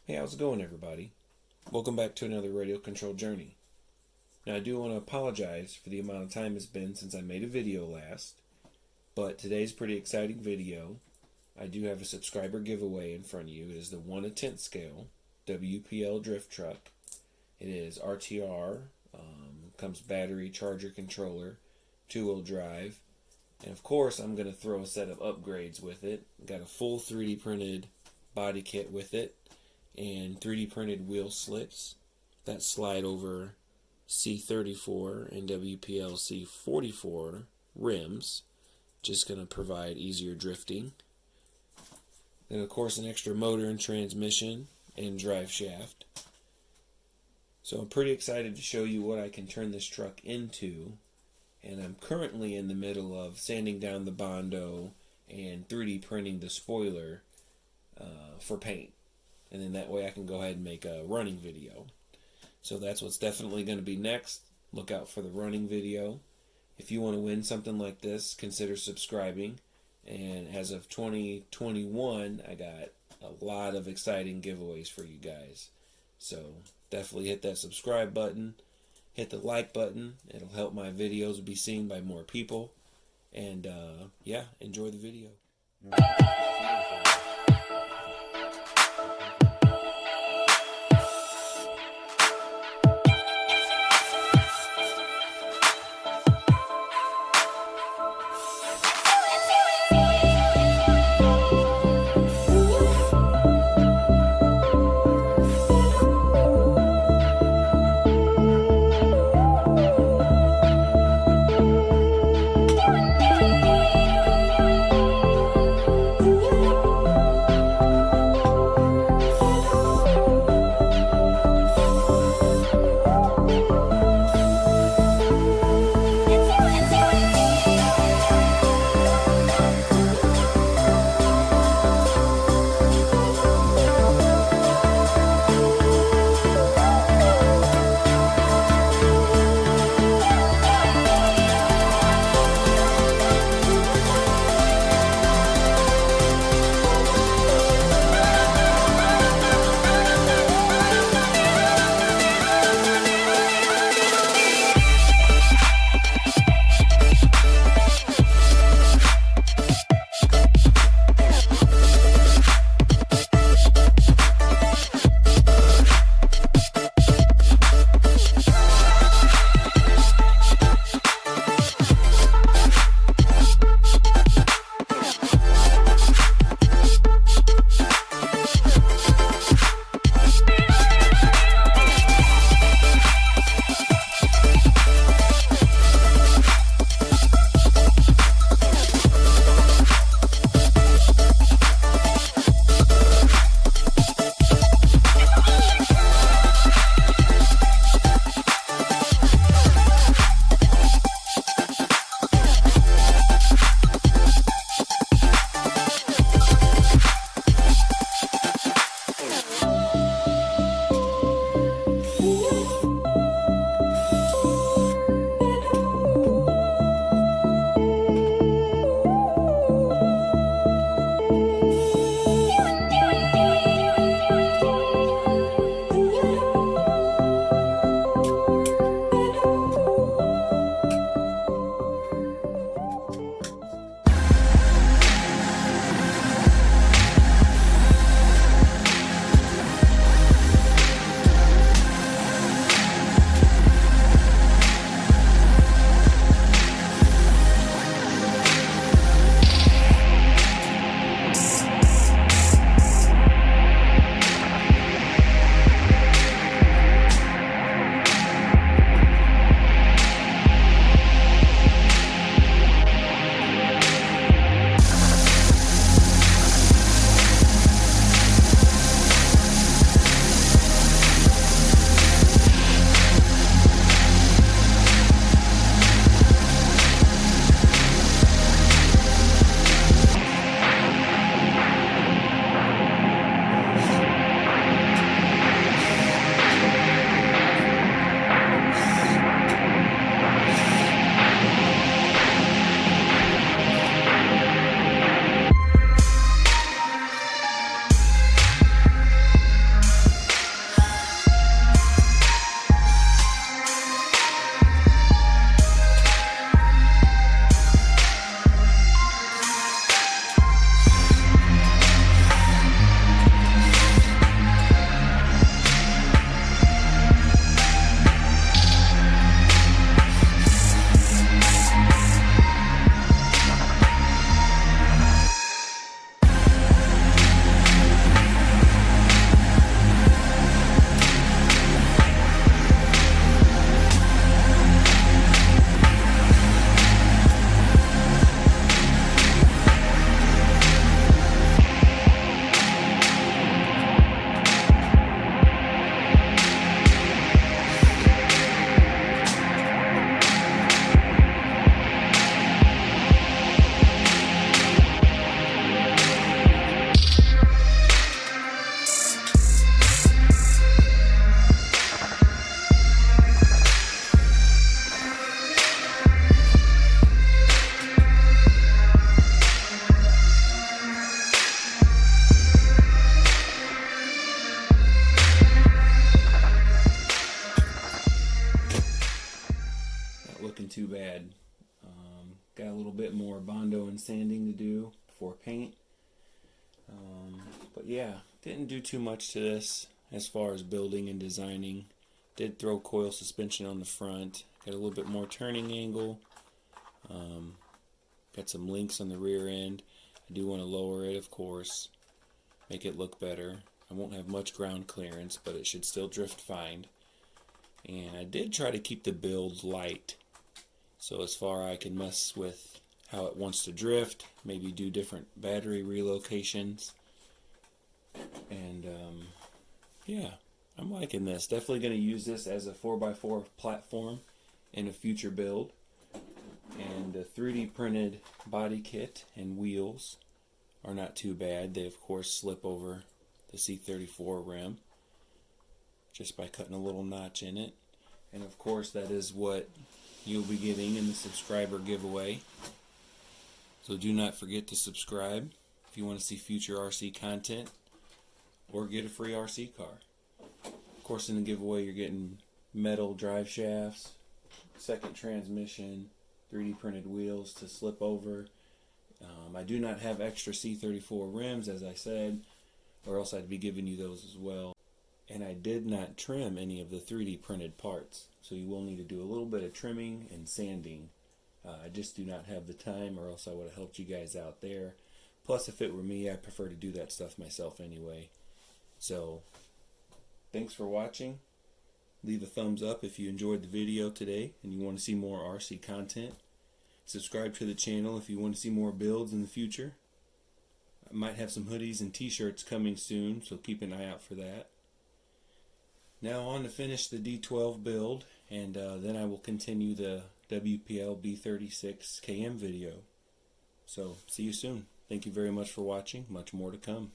Hey, how's it going, everybody? Welcome back to another radio control journey. Now, I do want to apologize for the amount of time it's been since I made a video last, but today's a pretty exciting video. I do have a subscriber giveaway in front of you. It is the 1/10 scale Wpl drift truck. It is RTR, comes battery, charger, controller, 2-wheel drive, and of course I'm going to throw a set of upgrades with it. Got a full 3D printed body kit with it, and 3D printed wheel slips that slide over C34 and WPL C44 rims, just going to provide easier drifting. Then of course an extra motor and transmission and drive shaft. So I'm pretty excited to show you what I can turn this truck into, and I'm currently in the middle of sanding down the Bondo and 3D printing the spoiler for paint. And then that way I can go ahead and make a running video. So that's what's definitely going to be next. Look out for the running video. If you want to win something like this, consider subscribing. And as of 2021, I got a lot of exciting giveaways for you guys. So definitely hit that subscribe button. Hit the like button. It'll help my videos be seen by more people. And yeah, enjoy the video. too bad. Got a little bit more bondo and sanding to do before paint. But yeah, didn't do too much to this as far as building and designing. Did throw coil suspension on the front. Got a little bit more turning angle. Got some links on the rear end. I do want to lower it, of course. Make it look better. I won't have much ground clearance, but it should still drift fine. And I did try to keep the build light. So as far I can mess with how it wants to drift, maybe do different battery relocations. And yeah, I'm liking this. Definitely going to use this as a 4x4 platform in a future build. And the 3D printed body kit and wheels are not too bad. They of course slip over the C34 rim just by cutting a little notch in it. And of course that is what you'll be getting in the subscriber giveaway. So do not forget to subscribe if you want to see future RC content or get a free RC car. Of course, in the giveaway you're getting metal drive shafts, second transmission, 3D printed wheels to slip over. I do not have extra C34 rims, as I said, or else I'd be giving you those as well. And I did not trim any of the 3D printed parts, so you will need to do a little bit of trimming and sanding. I just do not have the time, or else I would have helped you guys out there. Plus, if it were me, I prefer to do that stuff myself anyway. So, thanks for watching. Leave a thumbs up if you enjoyed the video today and you want to see more RC content. Subscribe to the channel if you want to see more builds in the future. I might have some hoodies and t-shirts coming soon, so keep an eye out for that. Now on to finish the D12 build, and then I will continue the Wpl D-12 KM video. So see you soon. Thank you very much for watching. Much more to come.